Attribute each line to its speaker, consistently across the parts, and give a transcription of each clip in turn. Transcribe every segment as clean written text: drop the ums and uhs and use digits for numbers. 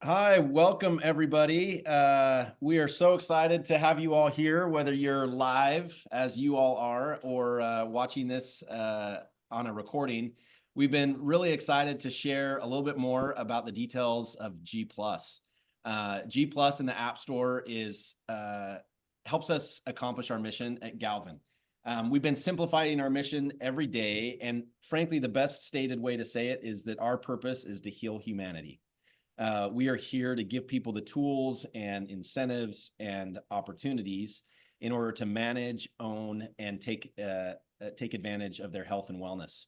Speaker 1: Hi, welcome everybody. We are so excited to have you all here, whether you're live, as you all are, or watching this on a recording. We've been really excited to share a little bit more about the details of G+. G+ in the App Store helps us accomplish our mission at Galvan. We've been simplifying our mission every day, and frankly, the best stated way to say it is that our purpose is to heal humanity. We are here to give people the tools and incentives and opportunities in order to manage, own, and take advantage of their health and wellness.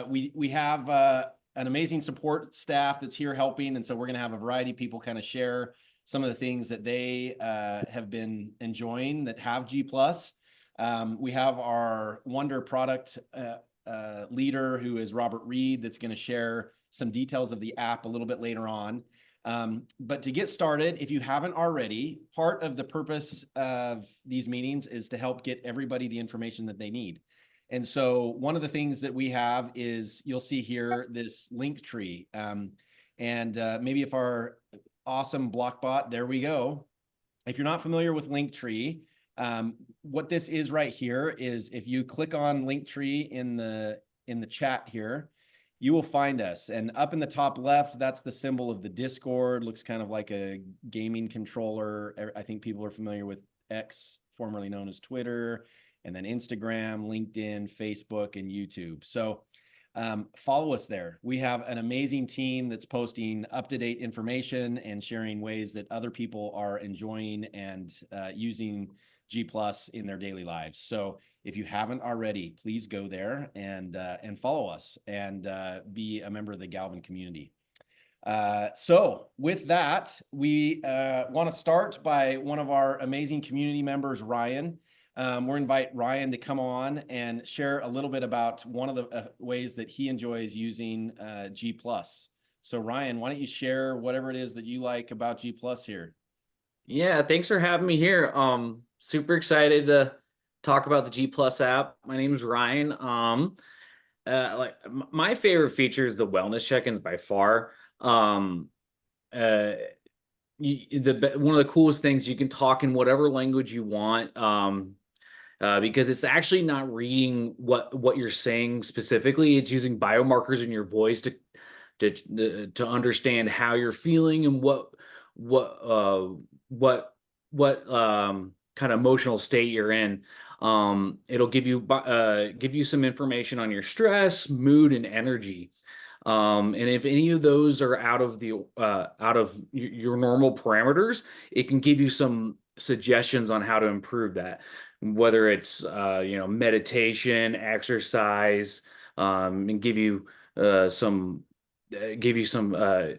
Speaker 1: We have an amazing support staff that's here helping, and so we're going to have a variety of people kind of share some of the things that they have been enjoying that have G+. We have our Wonder product leader, who is Robert Reed, that's going to share some details of the app a little bit later on. But to get started, if you haven't already, part of the purpose of these meetings is to help get everybody the information that they need. And so one of the things that we have is, you'll see here, this link tree. Maybe if our awesome Blockbot, there we go. If you're not familiar with Linktree, what this is right here is, if you click on Linktree in the chat here, you will find us. And up in the top left, that's the symbol of the Discord. Looks kind of like a gaming controller. I think people are familiar with X, formerly known as Twitter, and then Instagram, LinkedIn, Facebook, and YouTube. So follow us there. We have an amazing team that's posting up-to-date information and sharing ways that other people are enjoying and using G+ in their daily lives. So if you haven't already, please go there and follow us and be a member of the Galvan community. So with that, we want to start by one of our amazing community members, Ryan. We're invite Ryan to come on and share a little bit about one of the ways that he enjoys using G+. So Ryan, why don't you share whatever it is that you like about G+ here?
Speaker 2: Yeah, thanks for having me here. Super excited to talk about the G+ app. My name is Ryan. My favorite feature is the wellness check-ins by far. One of the coolest things, you can talk in whatever language you want. Because it's actually not reading what you're saying specifically. It's using biomarkers in your voice to understand how you're feeling and what kind of emotional state you're in. It'll give you some information on your stress, mood, and energy. And if any of those are out of your normal parameters, it can give you some suggestions on how to improve that, whether it's meditation, exercise, and give you some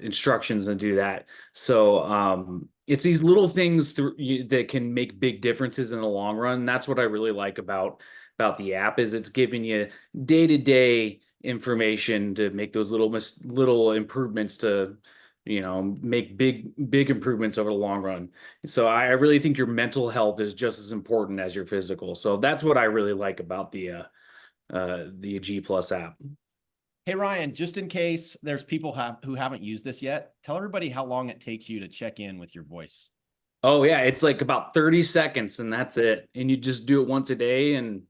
Speaker 2: instructions to do that. So it's these little things that can make big differences in the long run. And that's what I really like about the app, is it's giving you day-to-day information to make those little improvements to make big improvements over the long run. So I really think your mental health is just as important as your physical. So that's what I really like about the G+ app.
Speaker 1: Hey, Ryan, just in case there's people who haven't used this yet, tell everybody how long it takes you to check in with your voice.
Speaker 2: Oh yeah, it's like about 30 seconds and that's it. And you just do it once a day and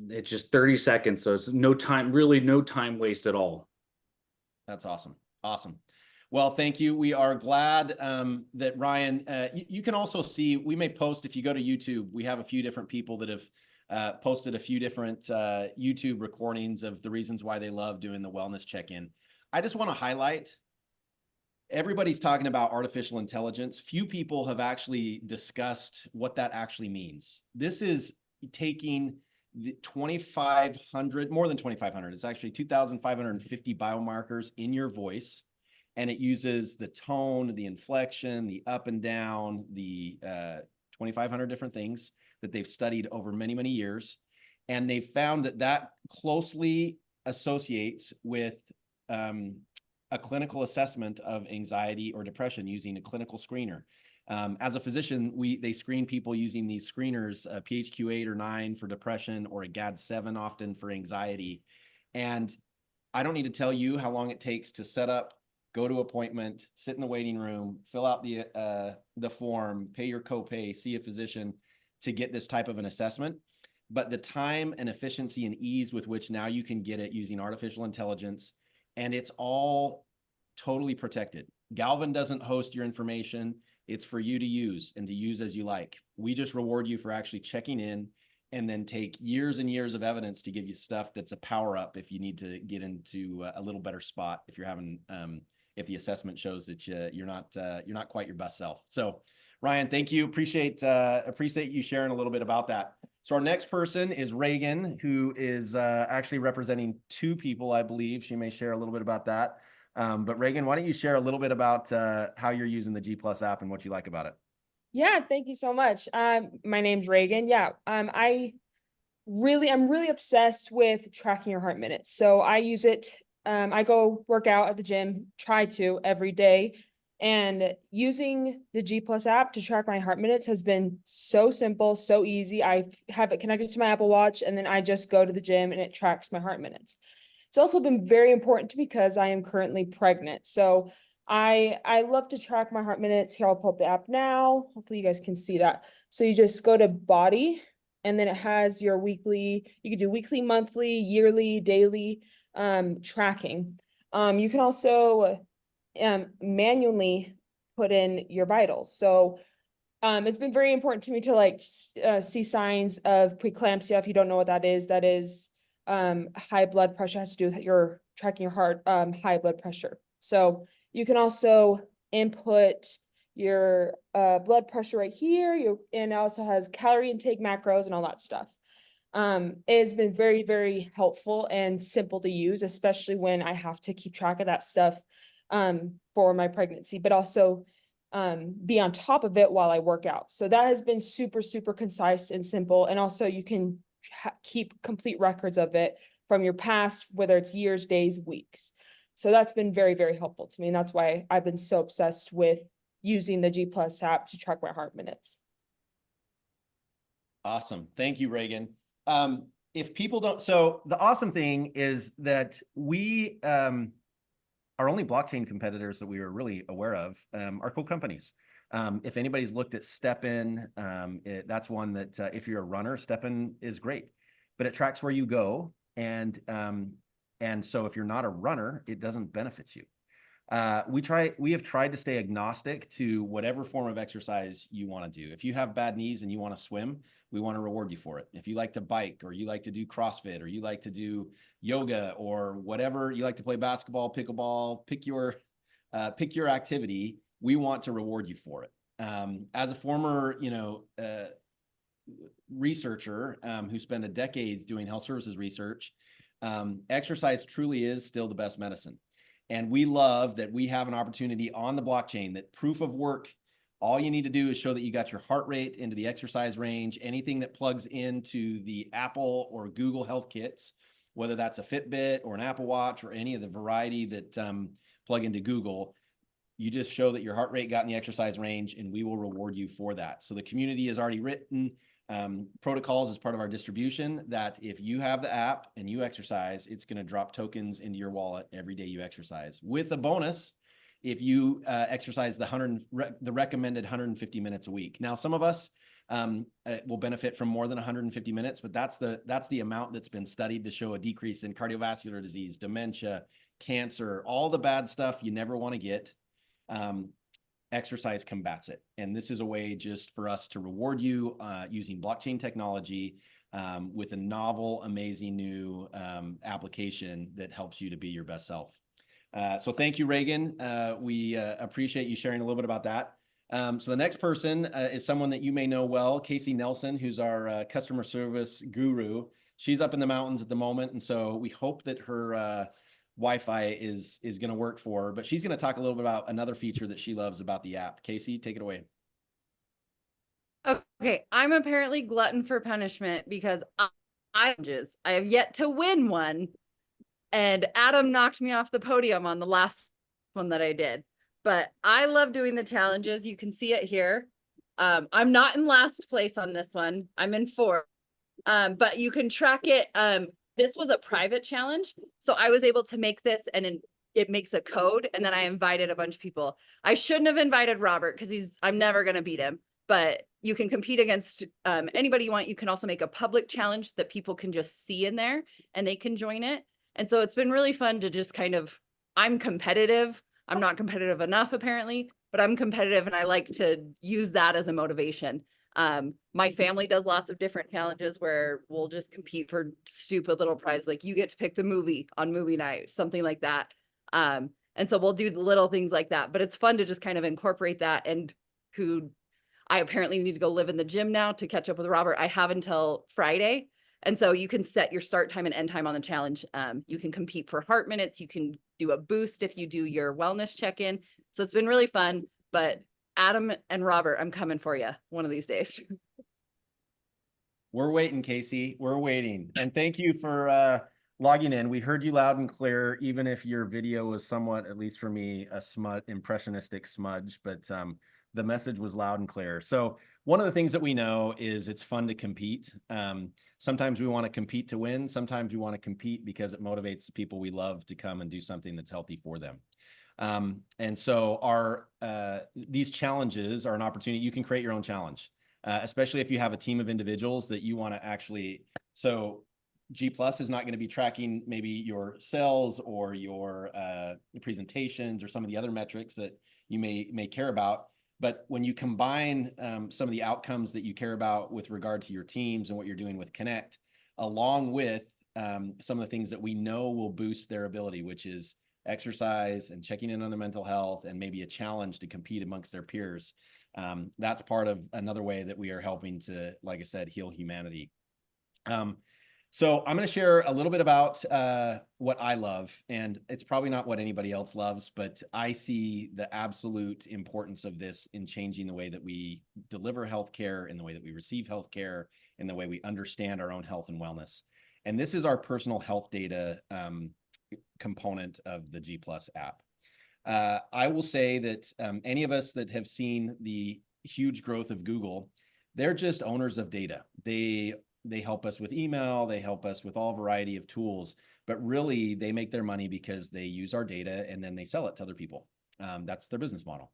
Speaker 2: it's just 30 seconds. So it's no time waste at all.
Speaker 1: That's awesome. Awesome. Well, thank you. We are glad that Ryan, you can also see, we may post, if you go to YouTube, we have a few different people that have posted a few different YouTube recordings of the reasons why they love doing the wellness check-in. I just want to highlight, everybody's talking about artificial intelligence. Few people have actually discussed what that actually means. This is taking the 2,500, more than 2,500, it's actually 2,550 biomarkers in your voice. And it uses the tone, the inflection, the up and down, the 2,500 different things that they've studied over many, many years. And they found that closely associates with a clinical assessment of anxiety or depression using a clinical screener. As a physician, they screen people using these screeners, PHQ-8 or 9 for depression, or a GAD-7 often for anxiety. And I don't need to tell you how long it takes to set up go to appointment, sit in the waiting room, fill out the form, pay your copay, see a physician to get this type of an assessment. But the time and efficiency and ease with which now you can get it using artificial intelligence, and it's all totally protected. Galvan doesn't host your information. It's for you to use and to use as you like. We just reward you for actually checking in, and then take years and years of evidence to give you stuff that's a power up if you need to get into a little better spot, if you're having if the assessment shows that you're not quite your best self. So Ryan, thank you. Appreciate you sharing a little bit about that. So our next person is Reagan, who is actually representing two people, I believe. She may share a little bit about that. But Reagan, why don't you share a little bit about how you're using the G Plus app and what you like about it?
Speaker 3: Yeah, thank you so much. My name's Reagan. Yeah, I'm really obsessed with tracking your heart minutes. So I use it. I go work out at the gym, try to every day. And using the G Plus app to track my heart minutes has been so simple, so easy. I have it connected to my Apple Watch, and then I just go to the gym and it tracks my heart minutes. It's also been very important to me because I am currently pregnant. So I love to track my heart minutes. Here, I'll pull up the app now. Hopefully you guys can see that. So you just go to body, and then it has your weekly, you can do weekly, monthly, yearly, daily tracking. You can also manually put in your vitals. So it's been very important to me to like see signs of preeclampsia. If you don't know what that is high blood pressure. Has to do with your tracking your heart, high blood pressure. So you can also input your blood pressure right here. And it also has calorie intake, macros, and all that stuff. It has been very, very helpful and simple to use, especially when I have to keep track of that stuff for my pregnancy, but also be on top of it while I work out. So that has been super, super concise and simple. And also you can keep complete records of it from your past, whether it's years, days, weeks. So that's been very, very helpful to me. And that's why I've been so obsessed with using the G Plus app to track my heart minutes.
Speaker 1: Awesome. Thank you, Reagan. If people don't, so the awesome thing is that we, our only blockchain competitors that we are really aware of are cool companies. If anybody's looked at StepN, that's one that if you're a runner, StepN is great, but it tracks where you go. And so if you're not a runner, it doesn't benefit you. We have tried to stay agnostic to whatever form of exercise you want to do. If you have bad knees and you want to swim, we want to reward you for it. If you like to bike, or you like to do CrossFit, or you like to do yoga, or whatever, you like to play basketball, pickleball, pick your activity, we want to reward you for it. As a former, researcher who spent a decade doing health services research, exercise truly is still the best medicine. And we love that we have an opportunity on the blockchain that proof of work, all you need to do is show that you got your heart rate into the exercise range. Anything that plugs into the Apple or Google Health kits, whether that's a Fitbit or an Apple Watch or any of the variety that plug into Google, you just show that your heart rate got in the exercise range, and we will reward you for that. So the community has already written protocols as part of our distribution that if you have the app and you exercise, it's going to drop tokens into your wallet every day you exercise, with a bonus if you exercise the recommended 150 minutes a week. Now, some of us will benefit from more than 150 minutes, but that's the amount that's been studied to show a decrease in cardiovascular disease, dementia, cancer, all the bad stuff you never want to get. Exercise combats it. And this is a way just for us to reward you using blockchain technology with a novel, amazing new application that helps you to be your best self. So thank you, Reagan. We appreciate you sharing a little bit about that. So the next person is someone that you may know well, Casey Nelson, who's our customer service guru. She's up in the mountains at the moment, and so we hope that her Wi-Fi is going to work for her, but she's going to talk a little bit about another feature that she loves about the app. Casey, take it away.
Speaker 4: Okay, I'm apparently glutton for punishment because I have yet to win one, and Adam knocked me off the podium on the last one that I did. But I love doing the challenges. You can see it here. I'm not in last place on this one. I'm in fourth. But you can track it. This was a private challenge, so I was able to make this and it makes a code, and then I invited a bunch of people. I shouldn't have invited Robert because I'm never going to beat him, but you can compete against anybody you want. You can also make a public challenge that people can just see in there and they can join it. And so it's been really fun to just kind of, I'm competitive. I'm not competitive enough apparently, but I'm competitive and I like to use that as a motivation. My family does lots of different challenges where we'll just compete for stupid little prize, like you get to pick the movie on movie night, something like that. And so we'll do the little things like that, but it's fun to just kind of incorporate that. And who I apparently need to go live in the gym now to catch up with Robert. I have until Friday. And so you can set your start time and end time on the challenge. You can compete for heart minutes. You can do a boost if you do your wellness check-in. So it's been really fun, but Adam and Robert, I'm coming for you one of these days.
Speaker 1: We're waiting, Casey. We're waiting. And thank you for logging in. We heard you loud and clear, even if your video was somewhat, at least for me, a impressionistic smudge, but the message was loud and clear. So one of the things that we know is it's fun to compete. Sometimes we want to compete to win. Sometimes we want to compete because it motivates the people we love to come and do something that's healthy for them. And so these challenges are an opportunity. You can create your own challenge, especially if you have a team of individuals that you want to actually. So G Plus is not going to be tracking maybe your sales or your presentations or some of the other metrics that you may care about. But when you combine some of the outcomes that you care about with regard to your teams and what you're doing with Connect, along with some of the things that we know will boost their ability, which is exercise and checking in on their mental health and maybe a challenge to compete amongst their peers. That's part of another way that we are helping to, like I said, heal humanity. So I'm going to share a little bit about what I love, and it's probably not what anybody else loves, but I see the absolute importance of this in changing the way that we deliver healthcare, in the way that we receive healthcare, in the way we understand our own health and wellness. And this is our personal health data component of the G Plus app. I will say that any of us that have seen the huge growth of Google, they're just owners of data. They help us with email, they help us with all variety of tools, but really they make their money because they use our data and then they sell it to other people. That's their business model.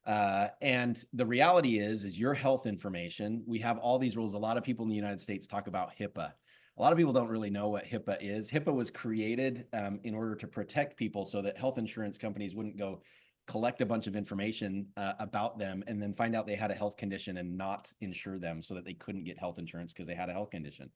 Speaker 1: And the reality is your health information, we have all these rules. A lot of people in the United States talk about HIPAA. A lot of people don't really know what HIPAA is. HIPAA was created in order to protect people so that health insurance companies wouldn't go collect a bunch of information about them and then find out they had a health condition and not insure them so that they couldn't get health insurance because they had a health condition.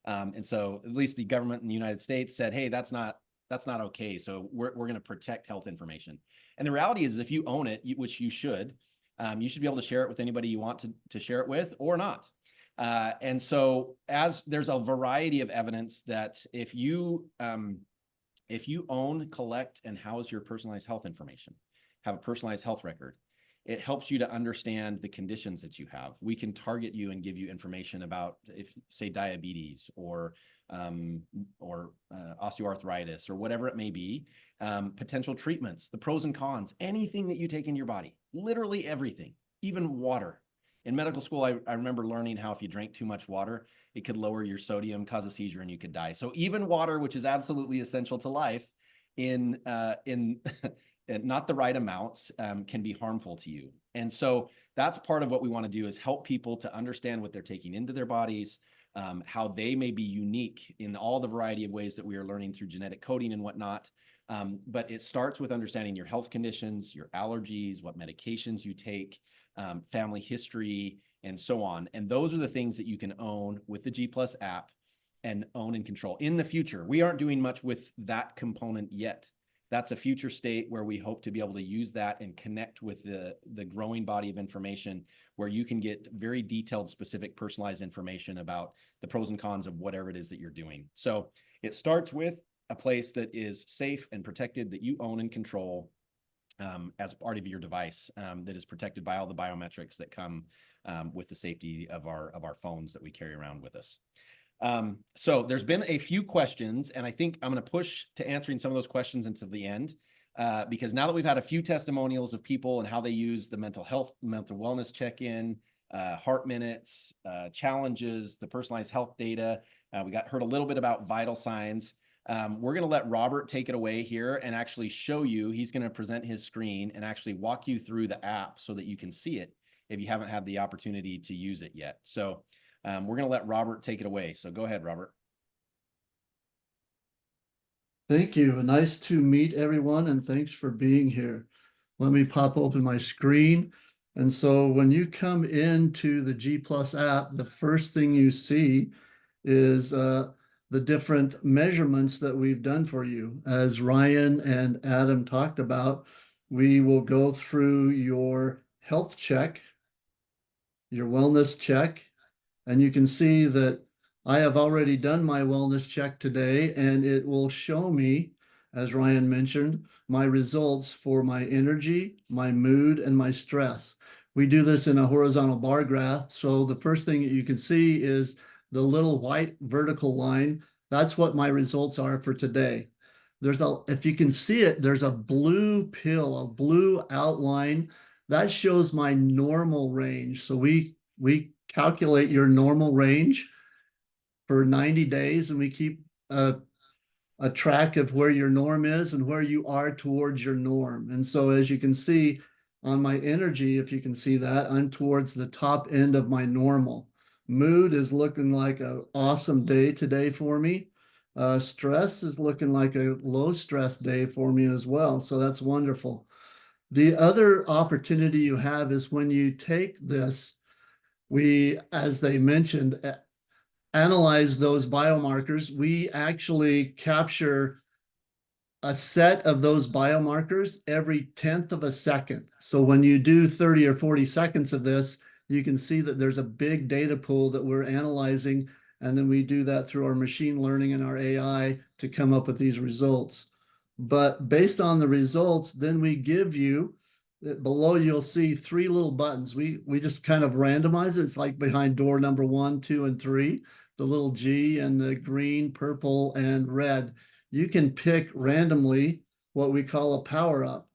Speaker 1: And so at least the government in the United States said, hey, that's not okay. So we're going to protect health information. And the reality is if you own it, which you should be able to share it with anybody you want to share it with or not. And so as there's a variety of evidence that if you own, collect, and house your personalized health information, have a personalized health record, it helps you to understand the conditions that you have. We can target you and give you information about, if say diabetes or osteoarthritis or whatever it may be, potential treatments, the pros and cons, anything that you take in your body, literally everything, even water. In medical school, I remember learning how if you drank too much water, it could lower your sodium, cause a seizure, and you could die. So even water, which is absolutely essential to life, in not the right amounts, can be harmful to you. And so that's part of what we want to do is help people to understand what they're taking into their bodies, how they may be unique in all the variety of ways that we are learning through genetic coding and whatnot. But it starts with understanding your health conditions, your allergies, what medications you take, family history, and so on. And those are the things that you can own with the G Plus app and own and control. In the future, we aren't doing much with that component yet. That's a future state where we hope to be able to use that and connect with the growing body of information where you can get very detailed, specific, personalized information about the pros and cons of whatever it is that you're doing. So it starts with a place that is safe and protected, that you own and control as part of your device, that is protected by all the biometrics that come with the safety of our phones that we carry around with us. So there's been a few questions, and I think I'm going to push to answering some of those questions until the end, because now that we've had a few testimonials of people and how they use the mental wellness check-in, heart minutes, challenges, the personalized health data, we heard a little bit about vital signs. We're going to let Robert take it away here and actually show you. He's going to present his screen and actually walk you through the app so that you can see it if you haven't had the opportunity to use it yet. So we're going to let Robert take it away. So go ahead, Robert.
Speaker 5: Thank you. Nice to meet everyone, and thanks for being here. Let me pop open my screen. And so when you come into the G Plus app, the first thing you see is the different measurements that we've done for you. As Ryan and Adam talked about, we will go through your health check, your wellness check, and you can see that I have already done my wellness check today, and it will show me, as Ryan mentioned, my results for my energy, my mood, and my stress. We do this in a horizontal bar graph. So the first thing that you can see is the little white vertical line. That's what my results are for today. If you can see it, there's a blue pill, a blue outline that shows my normal range. So we calculate your normal range for 90 days, and we keep a track of where your norm is and where you are towards your norm. And so as you can see on my energy, if you can see that, I'm towards the top end of my normal. Mood is looking like an awesome day today for me. Stress is looking like a low stress day for me as well. So that's wonderful. The other opportunity you have is when you take this, we, as they mentioned, analyze those biomarkers. We actually capture a set of those biomarkers every 10th of a second. So when you do 30 or 40 seconds of this, you can see that there's a big data pool that we're analyzing. And then we do that through our machine learning and our AI to come up with these results. But based on the results, then we give you, below you'll see 3 little buttons. We just kind of randomize it. It's like behind door number 1, 2, and 3, the little G and the green, purple, and red. You can pick randomly what we call a power up.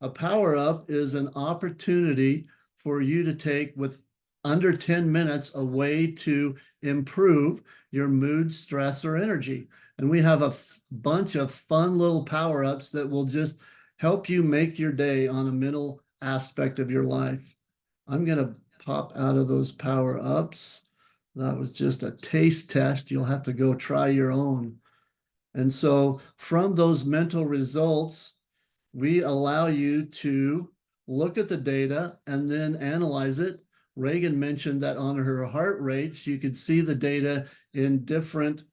Speaker 5: A power up is an opportunity for you to take with under 10 minutes a way to improve your mood, stress, or energy. And we have a bunch of fun little power ups that will just help you make your day on a mental aspect of your life. I'm going to pop out of those power ups. That was just a taste test. You'll have to go try your own. And so from those mental results, we allow you to look at the data and then analyze it. Reagan mentioned that on her heart rates, you could see the data in different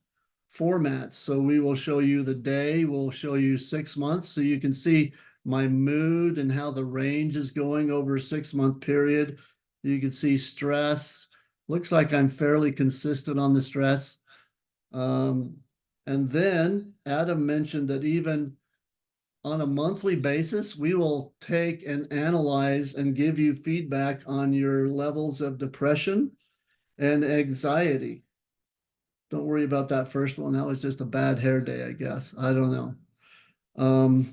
Speaker 5: formats. So we will show you the day, we'll show you 6 months, so you can see my mood and how the range is going over a 6-month period. You can see stress. Looks like I'm fairly consistent on the stress. And then Adam mentioned that even on a monthly basis, we will take and analyze and give you feedback on your levels of depression and anxiety. Don't worry about that first one. That was just a bad hair day, I guess. I don't know.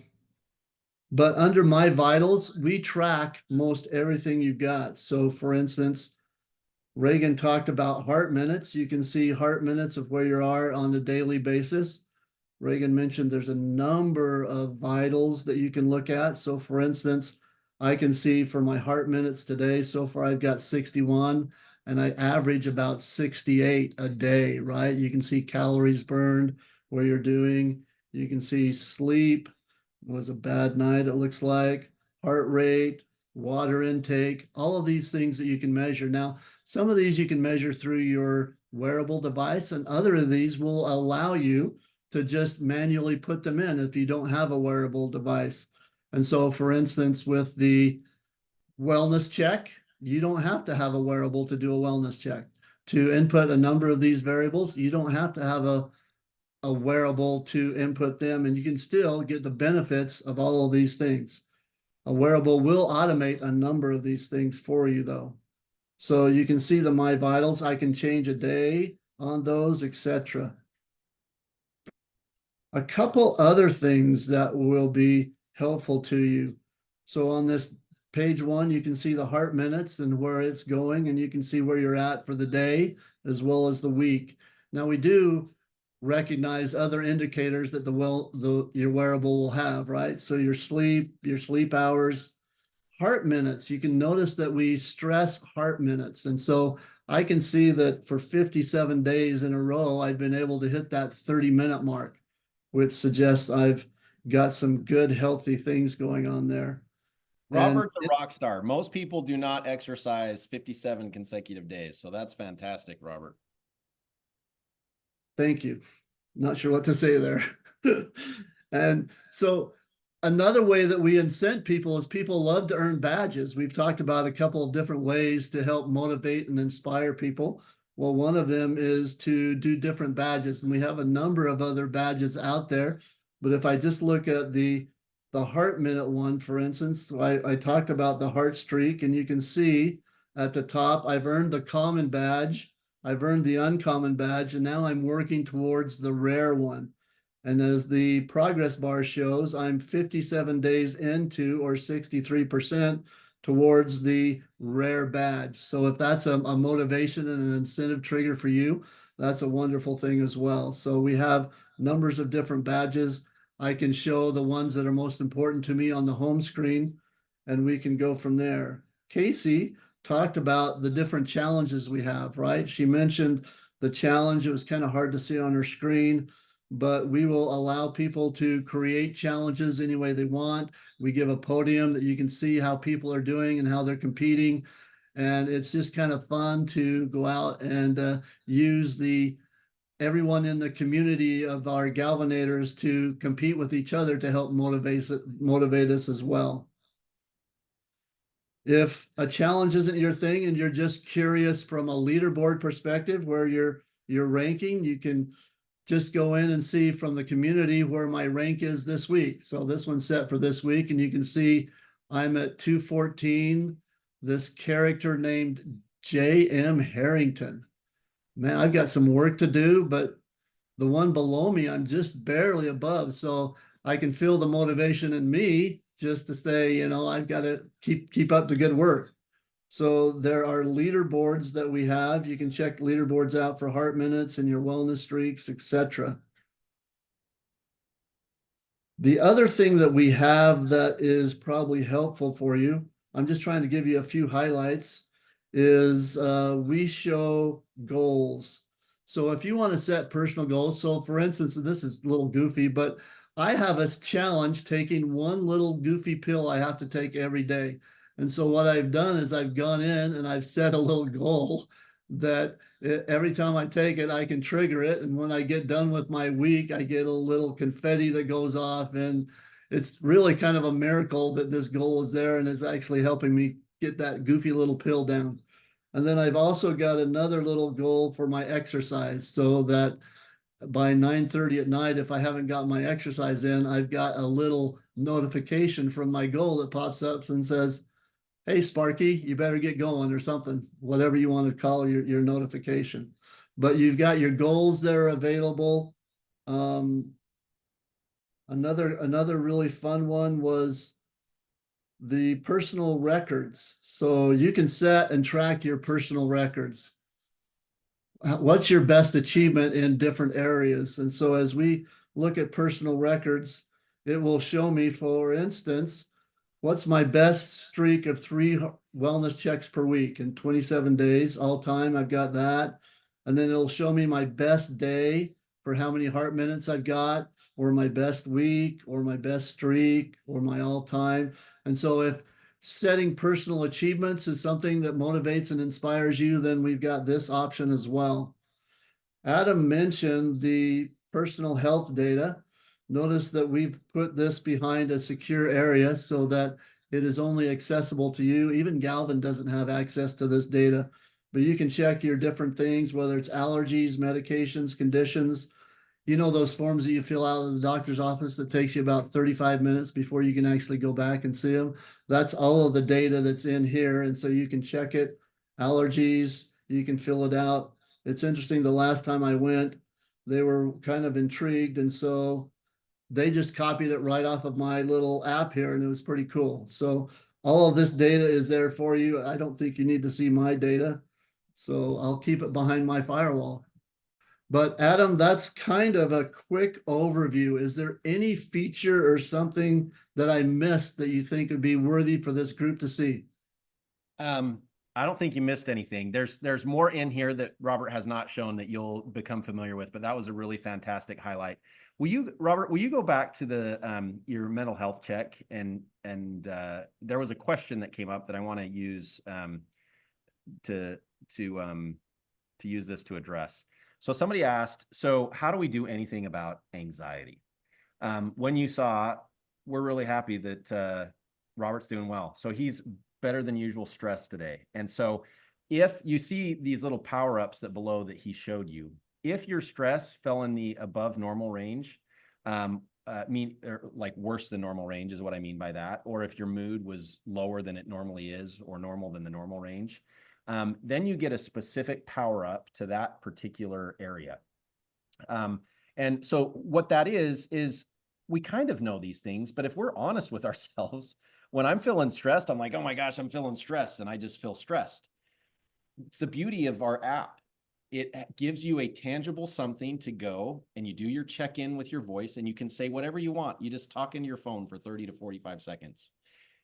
Speaker 5: But under My Vitals, we track most everything you've got. So for instance, Reagan talked about heart minutes. You can see heart minutes of where you are on a daily basis. Reagan mentioned there's a number of vitals that you can look at. So for instance, I can see for my heart minutes today, so far I've got 61, and I average about 68 a day, right? You can see calories burned, where you're doing. You can see sleep. It was a bad night, it looks like. Heart rate, water intake, all of these things that you can measure. Now, some of these you can measure through your wearable device, and other of these will allow you to just manually put them in if you don't have a wearable device. And so, for instance, with the wellness check, you don't have to have a wearable to do a wellness check. To input a number of these variables, you don't have to have a wearable to input them, and you can still get the benefits of all of these things. A wearable will automate a number of these things for you, though. So you can see the My Vitals. I can change a day on those, etc. A couple other things that will be helpful to you. So on this page 1, you can see the heart minutes and where it's going, and you can see where you're at for the day as well as the week. Now we do recognize other indicators that your wearable will have, right? So your sleep hours, heart minutes. You can notice that we stress heart minutes. And so I can see that for 57 days in a row, I've been able to hit that 30-minute mark, which suggests I've got some good, healthy things going on there.
Speaker 1: Robert's a rock star. Most people do not exercise 57 consecutive days. So that's fantastic, Robert.
Speaker 5: Thank you. Not sure what to say there. And so another way that we incent people is people love to earn badges. We've talked about a couple of different ways to help motivate and inspire people. Well, one of them is to do different badges, and we have a number of other badges out there. But if I just look at the heart minute one, for instance, so I talked about the heart streak, and you can see at the top, I've earned the common badge, I've earned the uncommon badge, and now I'm working towards the rare one. And as the progress bar shows, I'm 57 days into, or 63% towards the rare badge. So if that's a motivation and an incentive trigger for you, that's a wonderful thing as well. So we have numbers of different badges. I can show the ones that are most important to me on the home screen, and we can go from there. Casey talked about the different challenges we have, right? She mentioned the challenge. It was kind of hard to see on her screen, but we will allow people to create challenges any way they want. We give a podium that you can see how people are doing and how they're competing. And it's just kind of fun to go out and use everyone in the community of our Galvanators to compete with each other to help motivate us as well. If a challenge isn't your thing and you're just curious from a leaderboard perspective where you're ranking, you can just go in and see from the community where my rank is this week. So this one's set for this week, and you can see I'm at 214. This character named J.M. Harrington. Man, I've got some work to do, but the one below me, I'm just barely above. So I can feel the motivation in me just to say, I've got to keep up the good work. So there are leaderboards that we have. You can check leaderboards out for heart minutes and your wellness streaks, etc. The other thing that we have that is probably helpful for you, I'm just trying to give you a few highlights, is we show goals. So if you want to set personal goals, so for instance, this is a little goofy, but I have a challenge taking one little goofy pill I have to take every day. And so what I've done is I've gone in and I've set a little goal that every time I take it, I can trigger it. And when I get done with my week, I get a little confetti that goes off. And it's really kind of a miracle that this goal is there and it's actually helping me get that goofy little pill down. And then I've also got another little goal for my exercise, so that by 9:30 at night, if I haven't got my exercise in, I've got a little notification from my goal that pops up and says, hey, Sparky, you better get going, or something, whatever you want to call your notification. But you've got your goals that are available. Another really fun one was the personal records. So you can set and track your personal records. What's your best achievement in different areas? And so as we look at personal records, it will show me, for instance, what's my best streak of 3 wellness checks per week in 27 days all time. I've got that. And then it'll show me my best day for how many heart minutes I've got, or my best week, or my best streak, or my all time. And so if setting personal achievements is something that motivates and inspires you, then we've got this option as well. Adam mentioned the personal health data. Notice that we've put this behind a secure area so that it is only accessible to you. Even Galvan doesn't have access to this data, but you can check your different things, whether it's allergies, medications, conditions. Those forms that you fill out in the doctor's office that takes you about 35 minutes before you can actually go back and see them. That's all of the data that's in here. And so you can check it. Allergies, you can fill it out. It's interesting, the last time I went, they were kind of intrigued. And so they just copied it right off of my little app here, and it was pretty cool. So all of this data is there for you. I don't think you need to see my data, so I'll keep it behind my firewall. But Adam, that's kind of a quick overview. Is there any feature or something that I missed that you think would be worthy for this group to see?
Speaker 1: I don't think you missed anything. There's more in here that Robert has not shown that you'll become familiar with, but that was a really fantastic highlight. Robert, will you go back to the your mental health check, and there was a question that came up that I want to use to use this to address. So somebody asked, so how do we do anything about anxiety? When you saw, we're really happy that Robert's doing well. So he's better than usual stress today. And so if you see these little power-ups that below that he showed you, if your stress fell in the above normal range, like worse than normal range is what I mean by that, or if your mood was lower than it normally is or normal than the normal range, then you get a specific power-up to that particular area. And so what that is we kind of know these things, but if we're honest with ourselves, when I'm feeling stressed, I'm like, oh my gosh, I'm feeling stressed, and I just feel stressed. It's the beauty of our app. It gives you a tangible something to go, and you do your check-in with your voice, and you can say whatever you want. You just talk into your phone for 30 to 45 seconds.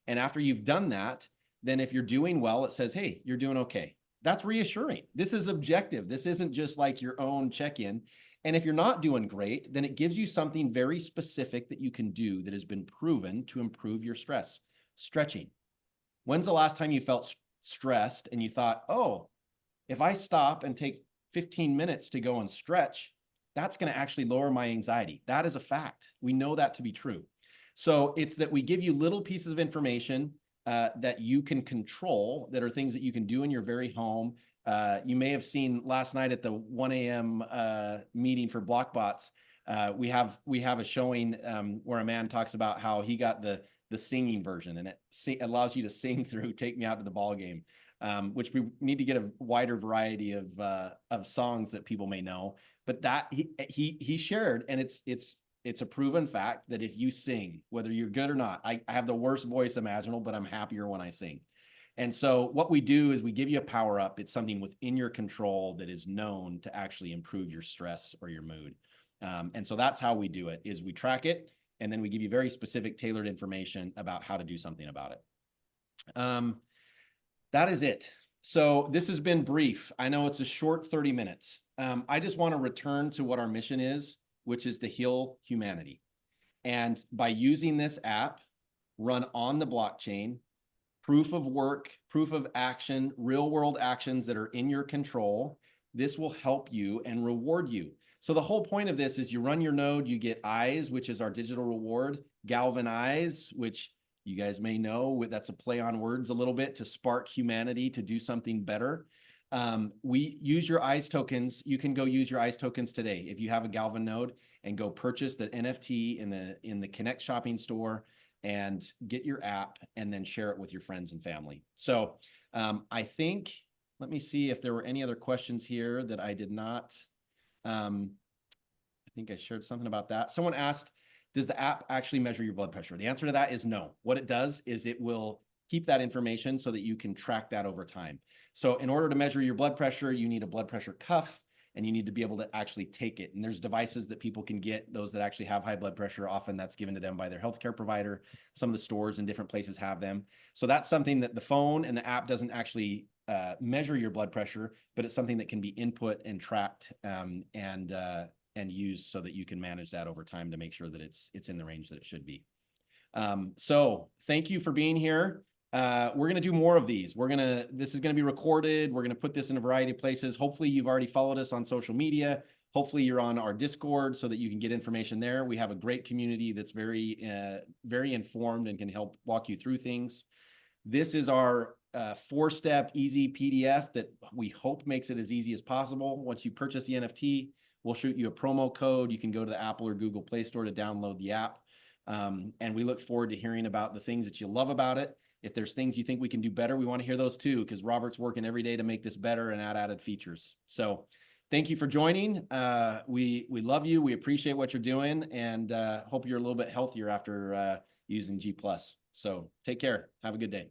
Speaker 1: And after you've done that, then if you're doing well, it says, hey, you're doing okay. That's reassuring. This is objective. This isn't just like your own check-in. And if you're not doing great, then it gives you something very specific that you can do that has been proven to improve your stress. Stretching. When's the last time you felt stressed and you thought, oh, if I stop and take 15 minutes to go and stretch, that's going to actually lower my anxiety. That is a fact. We know that to be true. So it's that we give you little pieces of information that you can control, that are things that you can do in your very home. You may have seen last night at the 1 a.m. Meeting for BlockBots, we have a showing where a man talks about how he got the singing version, and it allows you to sing through "Take Me Out to the Ball Game," which we need to get a wider variety of songs that people may know. But that he shared, and it's a proven fact that if you sing, whether you're good or not, I have the worst voice imaginable, but I'm happier when I sing. And so what we do is we give you a power up. It's something within your control that is known to actually improve your stress or your mood. And so that's how we do it, is we track it, and then we give you very specific tailored information about how to do something about it. That is it. So this has been brief. I know it's a short 30 minutes. I just want to return to what our mission is, which is to heal humanity. And by using this app, run on the blockchain, proof of work, proof of action, real world actions that are in your control, this will help you and reward you. So the whole point of this is you run your node, you get eyes, which is our digital reward, Galvan eyes, which you guys may know, that's a play on words a little bit, to spark humanity to do something better. We use your eyes tokens. You can go use your eyes tokens today if you have a Galvan node, and go purchase the NFT in the Connect shopping store and get your app, and then share it with your friends and family. So I think, let me see if there were any other questions here that I did not. I think I shared something about that. Someone asked, does the app actually measure your blood pressure? The answer to that is no. What it does is it will keep that information so that you can track that over time. So in order to measure your blood pressure, you need a blood pressure cuff, and you need to be able to actually take it. And there's devices that people can get, those that actually have high blood pressure. Often that's given to them by their healthcare provider. Some of the stores in different places have them. So that's something that the phone and the app doesn't actually measure your blood pressure, but it's something that can be input and tracked and used so that you can manage that over time to make sure that it's in the range that it should be. So thank you for being here. We're going to do more of these. This is going to be recorded. We're going to put this in a variety of places. Hopefully you've already followed us on social media. Hopefully you're on our Discord so that you can get information there. We have a great community that's very informed and can help walk you through things. This is our 4-step easy PDF that we hope makes it as easy as possible. Once you purchase the NFT, we'll shoot you a promo code. You can go to the Apple or Google Play Store to download the app. And we look forward to hearing about the things that you love about it. If there's things you think we can do better, we want to hear those too, because Robert's working every day to make this better and add added features. So thank you for joining. We love you. We appreciate what you're doing, and hope you're a little bit healthier after using G+. So take care. Have a good day.